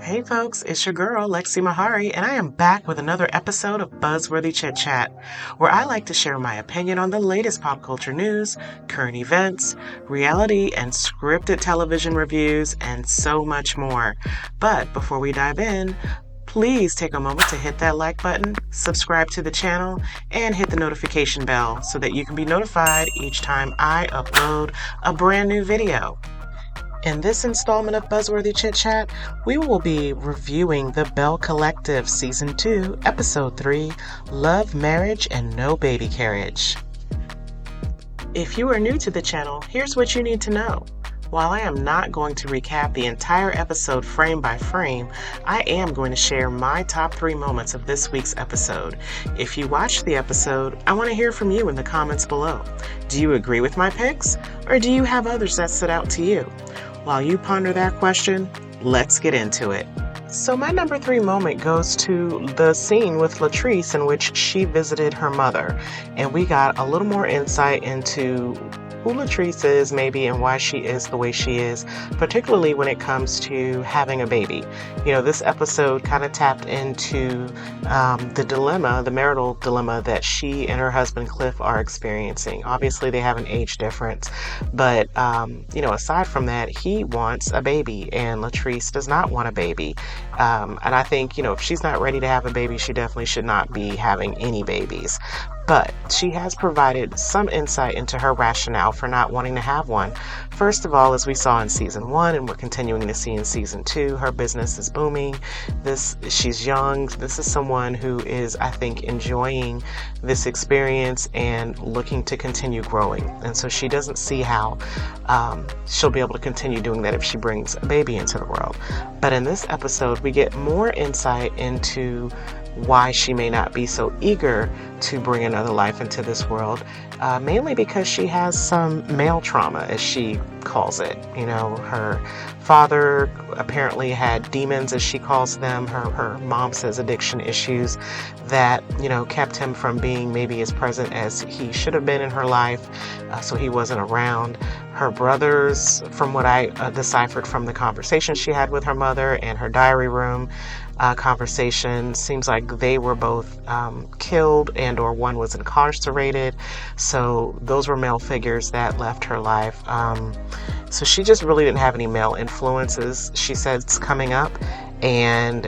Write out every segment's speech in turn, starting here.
Hey folks, it's your girl Lexi Mahari, and I am back with another episode of Buzzworthy Chit Chat, where I like to share my opinion on the latest pop culture news, current events, reality and scripted television reviews, and so much more. But before we dive in, please take a moment to hit that like button, subscribe to the channel, and hit the notification bell so that you can be notified each time I upload a brand new video. In this installment of Buzzworthy Chit Chat, we will be reviewing the Belle Collective Season 2, Episode 3, Love, Marriage, and No Baby Carriage. If you are new to the channel, here's what you need to know. While I am not going to recap the entire episode frame by frame, I am going to share my top 3 moments of this week's episode. If you watched the episode, I want to hear from you in the comments below. Do you agree with my picks, or do you have others that stood out to you? While you ponder that question, let's get into it. So my number 3 moment goes to the scene with Latrice in which she visited her mother, and we got a little more insight into who Latrice is maybe and why she is the way she is, particularly when it comes to having a baby. You know, this episode kind of tapped into the dilemma, the marital dilemma that she and her husband Cliff are experiencing. Obviously they have an age difference, but aside from that, he wants a baby and Latrice does not want a baby. And I think, if she's not ready to have a baby, she definitely should not be having any babies. But she has provided some insight into her rationale for not wanting to have one. First of all, as we saw in Season 1 and we're continuing to see in Season 2, her business is booming. She's young. This is someone who is, I think, enjoying this experience and looking to continue growing. And so she doesn't see how she'll be able to continue doing that if she brings a baby into the world. But in this episode, we get more insight into why she may not be so eager to bring another life into this world, mainly because she has some male trauma, as she calls it. Her father apparently had demons, as she calls them. Her mom says addiction issues that, kept him from being maybe as present as he should have been in her life, so he wasn't around. Her brothers, from what I deciphered from the conversation she had with her mother and her diary room conversation, seems like they were both killed and or one was incarcerated. So those were male figures that left her life. So she just really didn't have any male influences, she says, coming up. And,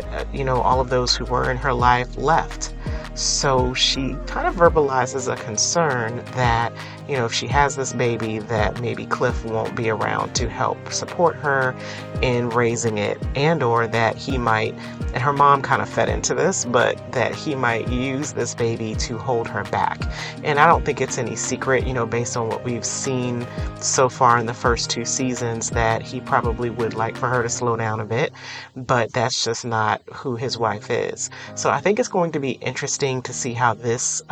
all of those who were in her life left. So she kind of verbalizes a concern that, if she has this baby, that maybe Cliff won't be around to help support her in raising it, and or that he might, and her mom kind of fed into this, but that he might use this baby to hold her back. And I don't think it's any secret, based on what we've seen so far in the first 2 seasons, that he probably would like for her to slow down a bit, but that's just not who his wife is. So I think it's going to be interesting to see how this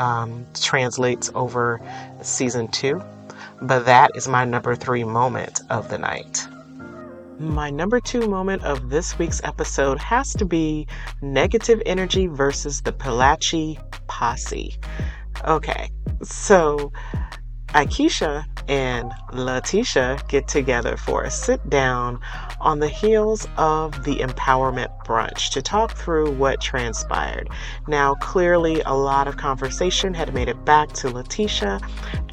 translates over Season 2. But that is my number 3 moment of the night. My number 2 moment of this week's episode has to be negative energy versus the Palachi posse. Okay, so Akeisha and Letitia get together for a sit down on the heels of the empowerment brunch to talk through what transpired. Now, clearly a lot of conversation had made it back to Letitia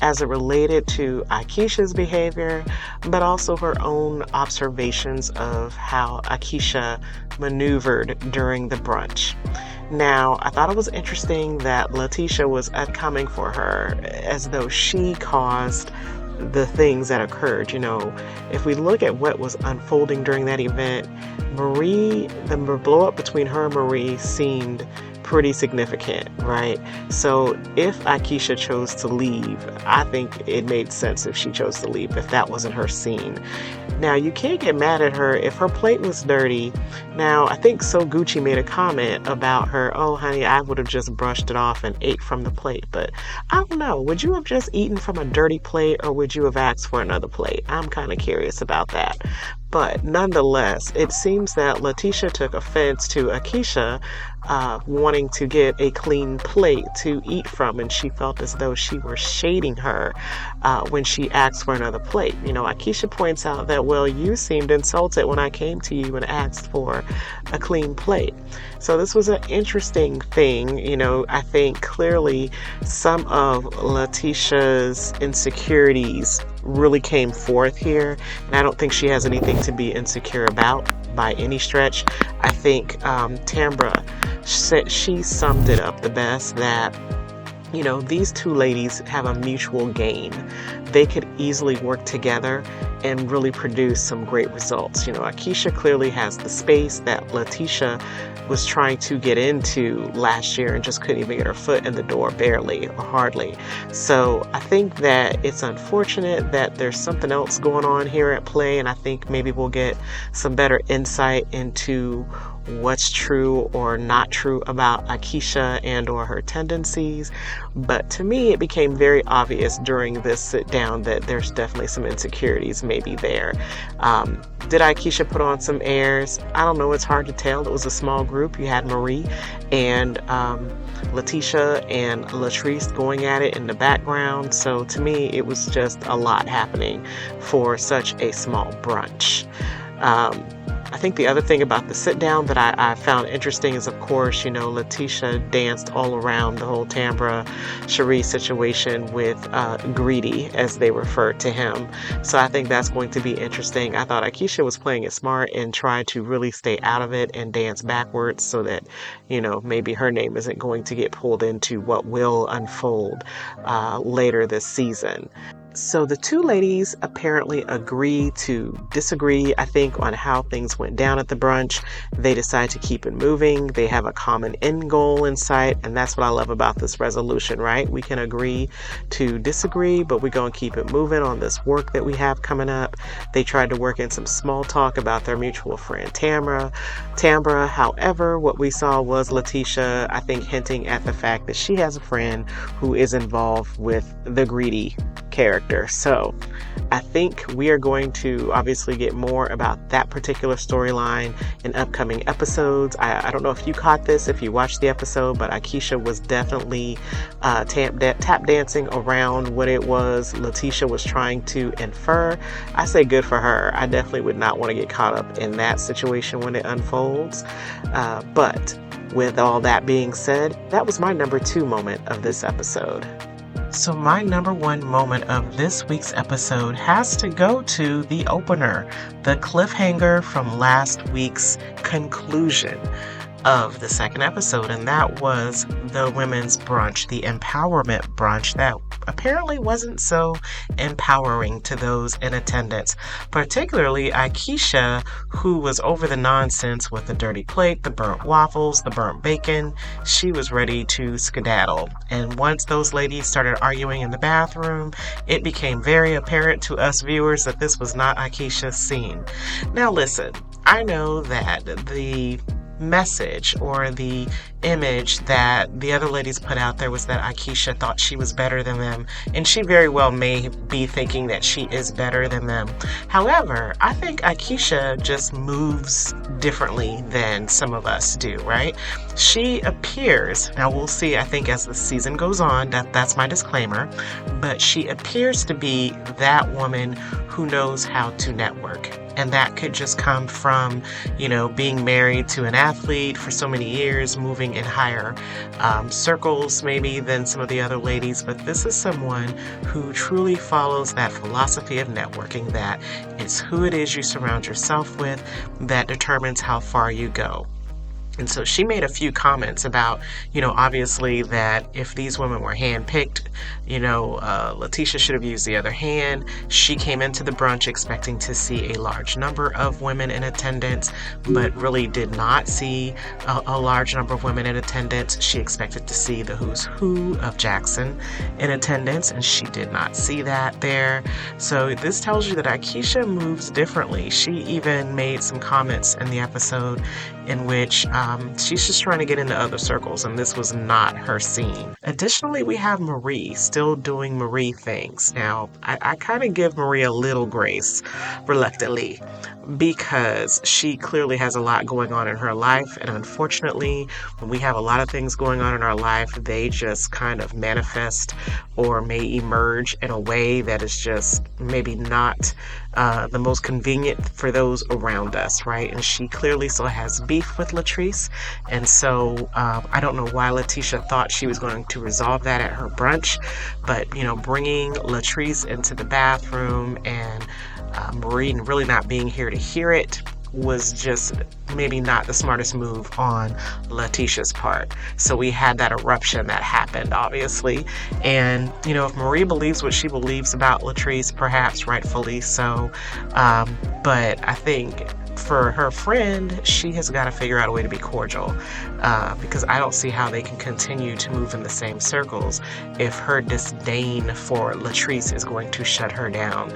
as it related to Akeisha's behavior, but also her own observations of how Akeisha maneuvered during the brunch. Now, I thought it was interesting that Letitia was coming for her as though she caused the things that occurred. If we look at what was unfolding during that event, the blow up between her and Marie seemed pretty significant, right? So if Akeisha chose to leave, I think it made sense if she chose to leave, if that wasn't her scene. Now, you can't get mad at her if her plate was dirty. Now, I think So Gucci made a comment about her, oh, honey, I would have just brushed it off and ate from the plate. But I don't know, would you have just eaten from a dirty plate or would you have asked for another plate? I'm kind of curious about that. But nonetheless, it seems that Letitia took offense to Akeisha wanting to get a clean plate to eat from, and she felt as though she was shading her when she asked for another plate. Akeisha points out that, well, you seemed insulted when I came to you and asked for a clean plate. So this was an interesting thing. I think clearly some of Letitia's insecurities really came forth here, and I don't think she has anything to be insecure about by any stretch. I think Tambra said, she summed it up the best, that these two ladies have a mutual gain. They could easily work together and really produce some great results. Akeisha clearly has the space that Letitia was trying to get into last year and just couldn't even get her foot in the door, barely or hardly. So I think that it's unfortunate that there's something else going on here at play, and I think maybe we'll get some better insight into what's true or not true about Akeisha and or her tendencies. But to me, it became very obvious during this sit down that there's definitely some insecurities maybe there. Did Akeisha put on some airs? I don't know. It's hard to tell. It was a small group. You had Marie and Letitia and Latrice going at it in the background. So to me, it was just a lot happening for such a small brunch. I think the other thing about the sit down that I found interesting is, of course, Letitia danced all around the whole Tambra Cherie situation with Greedy, as they referred to him. So I think that's going to be interesting. I thought Akeisha was playing it smart and tried to really stay out of it and dance backwards so that, maybe her name isn't going to get pulled into what will unfold later this season. So the two ladies apparently agree to disagree, I think, on how things went down at the brunch. They decide to keep it moving. They have a common end goal in sight, and that's what I love about this resolution, right? We can agree to disagree, but we're going to keep it moving on this work that we have coming up. They tried to work in some small talk about their mutual friend Tambra. However, what we saw was Letitia, I think, hinting at the fact that she has a friend who is involved with the Greedy character. So I think we are going to obviously get more about that particular storyline in upcoming episodes. I don't know if you caught this, if you watched the episode, but Akeisha was definitely tap dancing around what it was Letitia was trying to infer. I say good for her. I definitely would not want to get caught up in that situation when it unfolds. But with all that being said, that was my number 2 moment of this episode. So my number 1 moment of this week's episode has to go to the opener, the cliffhanger from last week's conclusion of the second episode, and that was the women's brunch, the empowerment brunch that apparently wasn't so empowering to those in attendance, particularly Akeisha, who was over the nonsense with the dirty plate, the burnt waffles, the burnt bacon. She was ready to skedaddle. And once those ladies started arguing in the bathroom, it became very apparent to us viewers that this was not Akeisha's scene. Now listen, I know that the message or the image that the other ladies put out there was that Akeisha thought she was better than them, and she very well may be thinking that she is better than them. However, I think Akeisha just moves differently than some of us do, right? She appears, now we'll see, I think as the season goes on, that's my disclaimer, but she appears to be that woman who knows how to network. And that could just come from, being married to an athlete for so many years, moving in higher circles maybe than some of the other ladies. But this is someone who truly follows that philosophy of networking, that it's who it is you surround yourself with that determines how far you go. And so she made a few comments about, obviously that if these women were handpicked, Letitia should have used the other hand. She came into the brunch expecting to see a large number of women in attendance, but really did not see a large number of women in attendance. She expected to see the who's who of Jackson in attendance, and she did not see that there. So this tells you that Akeisha moves differently. She even made some comments in the episode in which she's just trying to get into other circles, and this was not her scene. Additionally, we have Marie still doing Marie things. Now, I kind of give Marie a little grace, reluctantly. because she clearly has a lot going on in her life. And unfortunately, when we have a lot of things going on in our life, they just kind of manifest or may emerge in a way that is just maybe not the most convenient for those around us, right? And she clearly still has beef with Latrice. And so I don't know why Letitia thought she was going to resolve that at her brunch, but, bringing Latrice into the bathroom and Marie really not being here to hear it was just maybe not the smartest move on Letitia's part. So we had that eruption that happened, obviously. And, if Marie believes what she believes about Latrice, perhaps rightfully so. But I think for her friend, she has got to figure out a way to be cordial, because I don't see how they can continue to move in the same circles if her disdain for Latrice is going to shut her down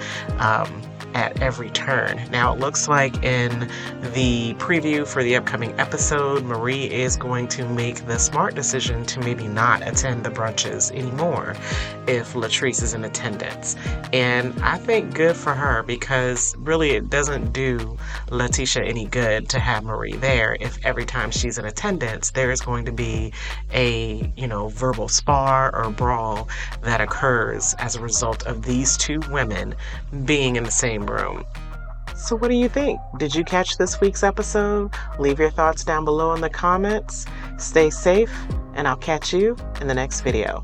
at every turn. Now, it looks like in the preview for the upcoming episode, Marie is going to make the smart decision to maybe not attend the brunches anymore if Latrice is in attendance. And I think good for her, because really it doesn't do Letitia any good to have Marie there if every time she's in attendance there is going to be a verbal spar or brawl that occurs as a result of these two women being in the same room. So what do you think? Did you catch this week's episode? Leave your thoughts down below in the comments. Stay safe, and I'll catch you in the next video.